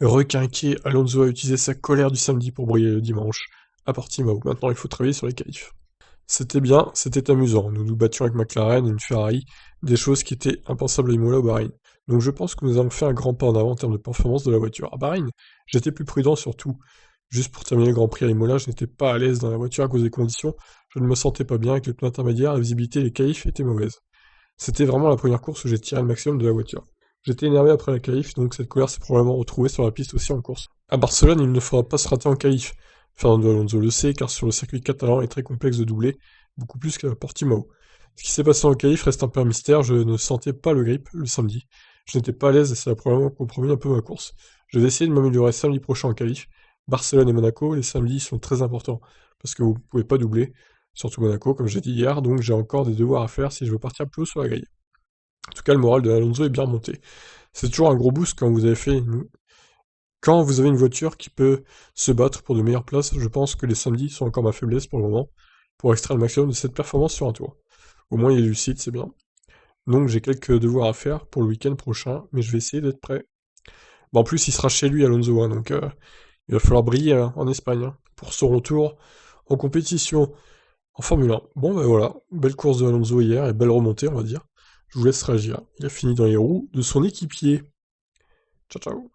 Requinqué, Alonso a utilisé sa colère du samedi pour briller le dimanche. À Portimao, maintenant il faut travailler sur les qualifs. C'était bien, c'était amusant. Nous nous battions avec McLaren et une Ferrari, des choses qui étaient impensables à Imola au Bahreïn. Donc je pense que nous avons fait un grand pas en avant en termes de performance de la voiture. À Bahreïn, j'étais plus prudent surtout. Juste pour terminer le Grand Prix à Imola, je n'étais pas à l'aise dans la voiture à cause des conditions. Je ne me sentais pas bien avec les pneus intermédiaires, la visibilité et les qualifs étaient mauvaises. C'était vraiment la première course où j'ai tiré le maximum de la voiture. J'étais énervé après la qualif, donc cette colère s'est probablement retrouvée sur la piste aussi en course. À Barcelone, il ne faudra pas se rater en qualif. Fernando Alonso le sait, car sur le circuit catalan est très complexe de doubler, beaucoup plus qu'à Portimao. Ce qui s'est passé en qualif reste un peu un mystère, je ne sentais pas le grip le samedi. Je n'étais pas à l'aise et ça a probablement compromis un peu ma course. Je vais essayer de m'améliorer samedi prochain en qualif. Barcelone et Monaco, les samedis sont très importants, parce que vous ne pouvez pas doubler, surtout Monaco, comme j'ai dit hier, donc j'ai encore des devoirs à faire si je veux partir plus haut sur la grille. En tout cas, le moral de Alonso est bien remonté. C'est toujours un gros boost quand vous avez une voiture qui peut se battre pour de meilleures places. Je pense que les samedis sont encore ma faiblesse pour le moment, pour extraire le maximum de cette performance sur un tour. Au moins il est lucide, c'est bien. Donc j'ai quelques devoirs à faire pour le week-end prochain, mais je vais essayer d'être prêt. Bon, en plus, il sera chez lui, Alonso, hein, donc il va falloir briller hein, en Espagne hein, pour son retour en compétition en Formule 1. Bon, ben voilà, belle course de Alonso hier et belle remontée, on va dire. Je vous laisse réagir. Il a fini dans les roues de son équipier. Ciao, ciao.